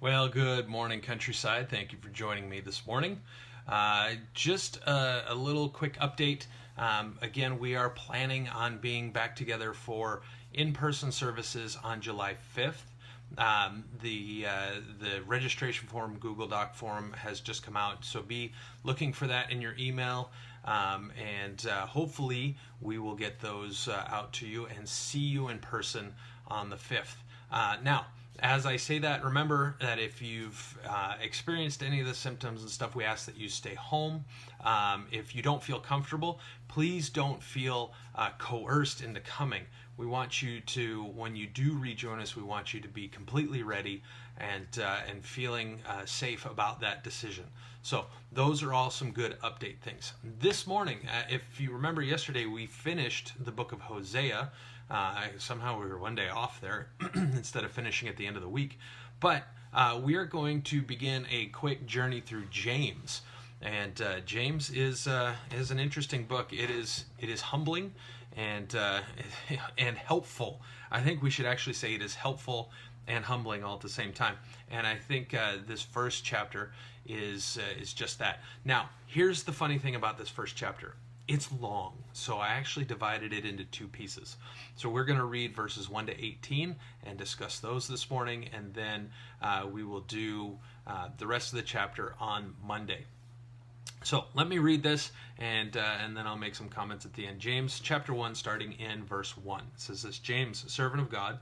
Well, good morning, countryside. Thank you for joining me this morning. Just a little quick update. Again, we are planning on being back together for in-person services on July 5th. The registration form, Google Doc form, has just come out, so be looking for that in your email, and hopefully we will get those out to you and see you in person on the 5th. Now, as I say that, remember that if you've experienced any of the symptoms and stuff, we ask that you stay home. If you don't feel comfortable, please don't feel coerced into coming. We want you to, when you do rejoin us, we want you to be completely ready and feeling safe about that decision. So those are all some good update things. This morning, if you remember yesterday, we finished the book of Hosea. Somehow we were one day off there instead of finishing at the end of the week. But we are going to begin a quick journey through James. And James is an interesting book. It is humbling and helpful. I think we should actually say it is helpful and humbling all at the same time. And I think this first chapter is just that. Now, here's the funny thing about this first chapter. It's long, so I actually divided it into two pieces. So we're going to read verses 1 to 18 and discuss those this morning, and then we will do the rest of the chapter on Monday. So let me read this, and then I'll make some comments at the end. James chapter 1, starting in verse 1. It says this: James, a servant of God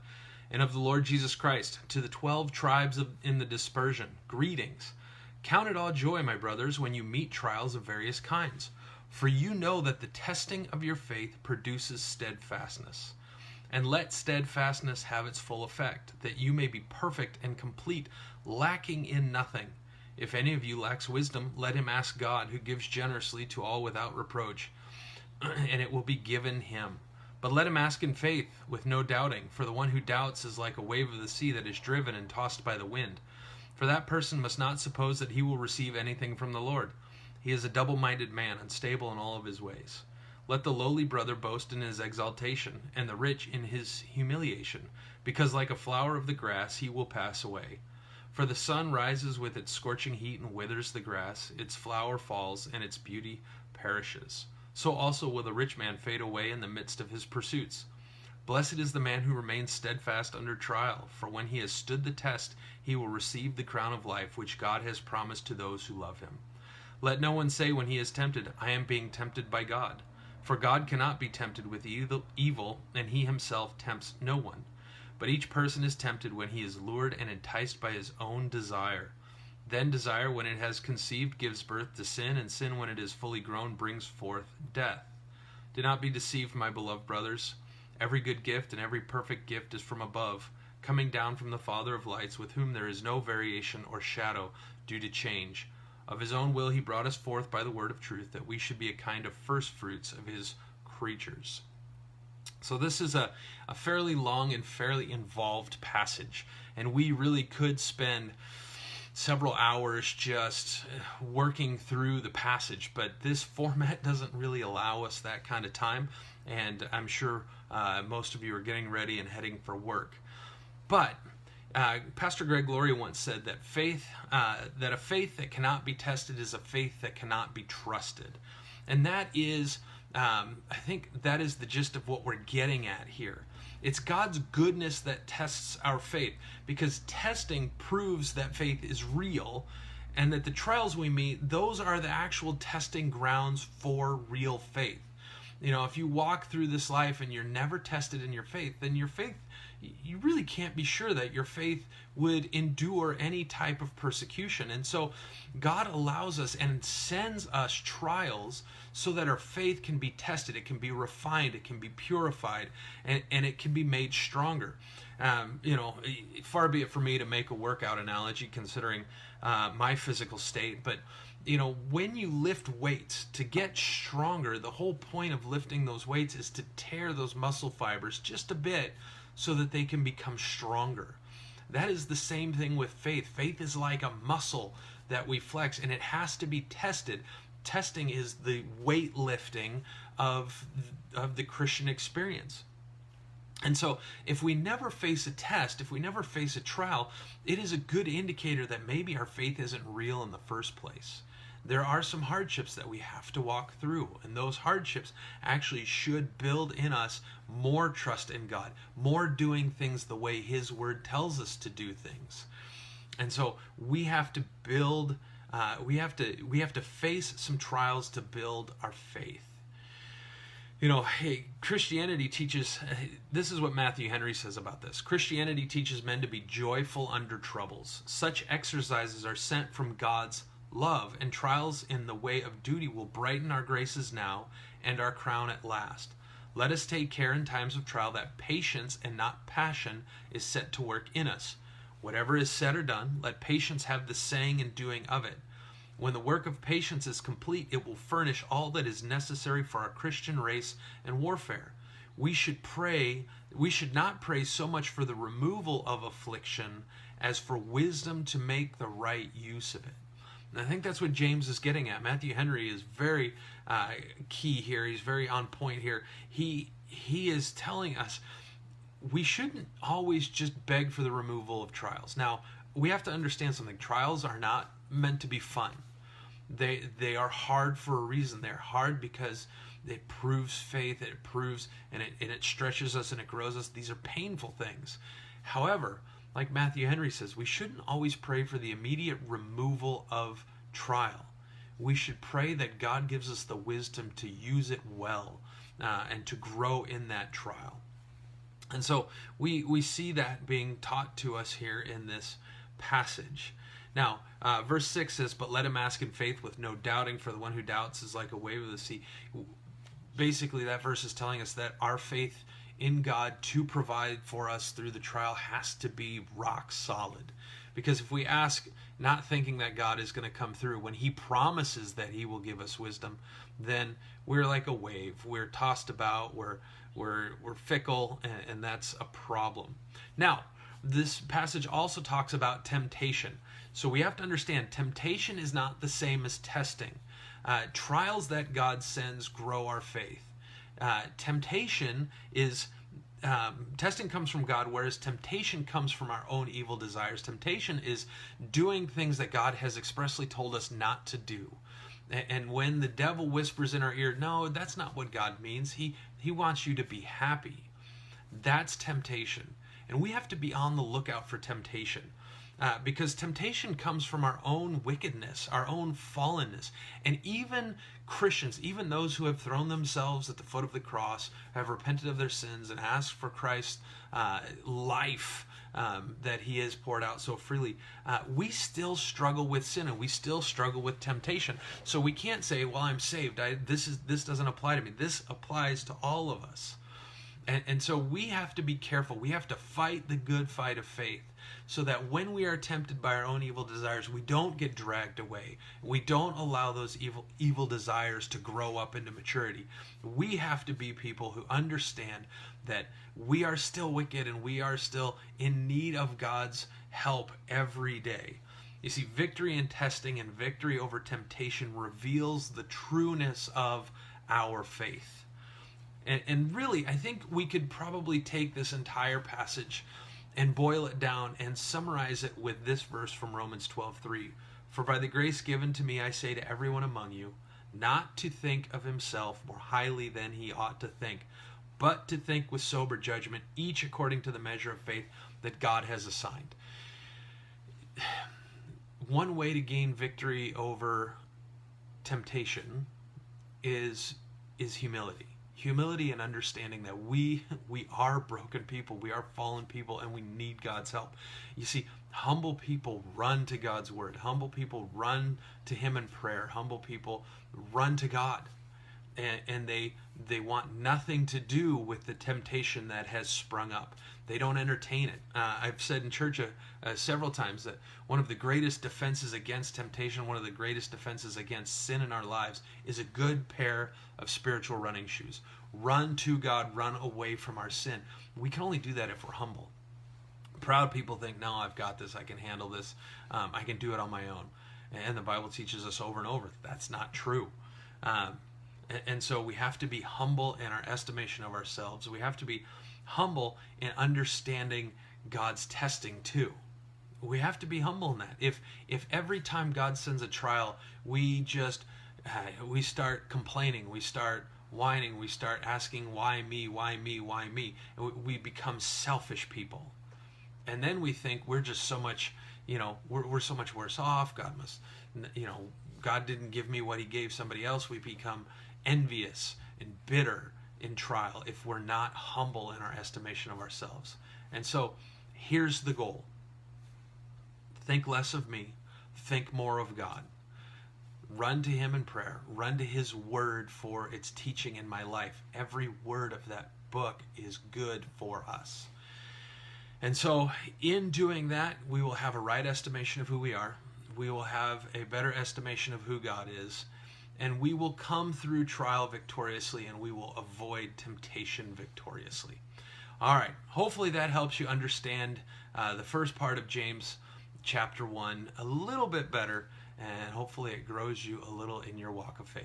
and of the Lord Jesus Christ, to the 12 tribes in the dispersion, greetings. Count it all joy, my brothers, when you meet trials of various kinds. For you know that the testing of your faith produces steadfastness. And let steadfastness have its full effect, that you may be perfect and complete, lacking in nothing. If any of you lacks wisdom, let him ask God, who gives generously to all without reproach, and it will be given him. But let him ask in faith, with no doubting, for the one who doubts is like a wave of the sea that is driven and tossed by the wind. For that person must not suppose that he will receive anything from the Lord. He is a double-minded man, unstable in all of his ways. Let the lowly brother boast in his exaltation, and the rich in his humiliation, because like a flower of the grass he will pass away. For the sun rises with its scorching heat and withers the grass, its flower falls, and its beauty perishes. So also will the rich man fade away in the midst of his pursuits. Blessed is the man who remains steadfast under trial, for when he has stood the test, he will receive the crown of life which God has promised to those who love him. Let no one say when he is tempted, I am being tempted by God. For God cannot be tempted with evil, and he himself tempts no one. But each person is tempted when he is lured and enticed by his own desire. Then desire, when it has conceived, gives birth to sin, and sin, when it is fully grown, brings forth death. Do not be deceived, my beloved brothers. Every good gift and every perfect gift is from above, coming down from the Father of lights, with whom there is no variation or shadow due to change. Of his own will he brought us forth by the word of truth, that we should be a kind of first fruits of his creatures. So this is a fairly long and fairly involved passage, and we really could spend several hours just working through the passage, but this format doesn't really allow us that kind of time, and I'm sure most of you are getting ready and heading for work. But Pastor Greg Laurie once said that a faith that cannot be tested is a faith that cannot be trusted. And that is, I think that is the gist of what we're getting at here. It's God's goodness that tests our faith, because testing proves that faith is real, and that the trials we meet, those are the actual testing grounds for real faith. You know, if you walk through this life and you're never tested in your faith, then your faith, you really can't be sure that your faith would endure any type of persecution. And so God allows us and sends us trials so that our faith can be tested, it can be refined, it can be purified, and it can be made stronger. Far be it for me to make a workout analogy considering my physical state, but when you lift weights, to get stronger, the whole point of lifting those weights is to tear those muscle fibers just a bit so that they can become stronger. That is the same thing with faith. Faith is like a muscle that we flex, and it has to be tested. Testing is the weightlifting of the Christian experience. And so if we never face a test, if we never face a trial, it is a good indicator that maybe our faith isn't real in the first place. There are some hardships that we have to walk through, and those hardships actually should build in us more trust in God, more doing things the way His Word tells us to do things. And so we have to build, we have to face some trials to build our faith. You know, hey, Christianity teaches, this is what Matthew Henry says about this. Christianity teaches men to be joyful under troubles. Such exercises are sent from God's love, and trials in the way of duty will brighten our graces now and our crown at last. Let us take care in times of trial that patience and not passion is set to work in us. Whatever is said or done, let patience have the saying and doing of it. When the work of patience is complete, it will furnish all that is necessary for our Christian race and warfare. We should not pray so much for the removal of affliction as for wisdom to make the right use of it. And I think that's what James is getting at. Matthew Henry is very key here. He's very on point here. He is telling us we shouldn't always just beg for the removal of trials. Now, we have to understand something. Trials are not meant to be fun. They are hard for a reason. They're hard because it proves faith, it proves, and it stretches us and it grows us. These are painful things. However, like Matthew Henry says, we shouldn't always pray for the immediate removal of trial. We should pray that God gives us the wisdom to use it well and to grow in that trial. And so we see that being taught to us here in this passage. Now, verse 6 says, "But let him ask in faith with no doubting, for the one who doubts is like a wave of the sea." Basically, that verse is telling us that our faith in God to provide for us through the trial has to be rock solid. Because if we ask not thinking that God is going to come through when He promises that He will give us wisdom, then we're like a wave. We're tossed about, we're fickle, and that's a problem. Now, this passage also talks about temptation. So we have to understand, temptation is not the same as testing. Trials that God sends grow our faith. Temptation is, testing comes from God, whereas temptation comes from our own evil desires. Temptation is doing things that God has expressly told us not to do. And when the devil whispers in our ear, no, that's not what God means. He wants you to be happy. That's temptation. And we have to be on the lookout for temptation. Because temptation comes from our own wickedness, our own fallenness. And even Christians, even those who have thrown themselves at the foot of the cross, have repented of their sins and asked for Christ's life that He has poured out so freely, we still struggle with sin and we still struggle with temptation. So we can't say, well, I'm saved. This doesn't apply to me. This applies to all of us. And so we have to be careful. We have to fight the good fight of faith so that when we are tempted by our own evil desires, we don't get dragged away. We don't allow those evil desires to grow up into maturity. We have to be people who understand that we are still wicked and we are still in need of God's help every day. You see, victory in testing and victory over temptation reveals the trueness of our faith. And really, I think we could probably take this entire passage and boil it down and summarize it with this verse from Romans 12:3. "For by the grace given to me, I say to everyone among you, not to think of himself more highly than he ought to think, but to think with sober judgment, each according to the measure of faith that God has assigned." One way to gain victory over temptation is humility. Humility and understanding that we are broken people, we are fallen people, and we need God's help. You see, humble people run to God's word. Humble people run to Him in prayer. Humble people run to God. And they want nothing to do with the temptation that has sprung up. They don't entertain it. I've said in church several times that one of the greatest defenses against temptation, one of the greatest defenses against sin in our lives, is a good pair of spiritual running shoes. Run to God, run away from our sin. We can only do that if we're humble. Proud people think, no, I've got this, I can handle this, I can do it on my own. And the Bible teaches us over and over that's not true. And so we have to be humble in our estimation of ourselves. We have to be humble in understanding God's testing too. We have to be humble in that. If every time God sends a trial, we start complaining, we start whining, we start asking, why me, why me, why me, and we become selfish people. And then we think we're just so much, we're so much worse off. God must, God didn't give me what he gave somebody else. We become envious and bitter in trial if we're not humble in our estimation of ourselves. And so here's the goal. Think less of me. Think more of God. Run to him in prayer. Run to his word for its teaching in my life. Every word of that book is good for us. And so in doing that, we will have a right estimation of who we are. We will have a better estimation of who God is. And we will come through trial victoriously, and we will avoid temptation victoriously. All right. Hopefully that helps you understand the first part of James chapter 1 a little bit better, and hopefully it grows you a little in your walk of faith.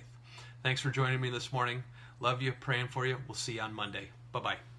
Thanks for joining me this morning. Love you, praying for you. We'll see you on Monday. Bye-bye.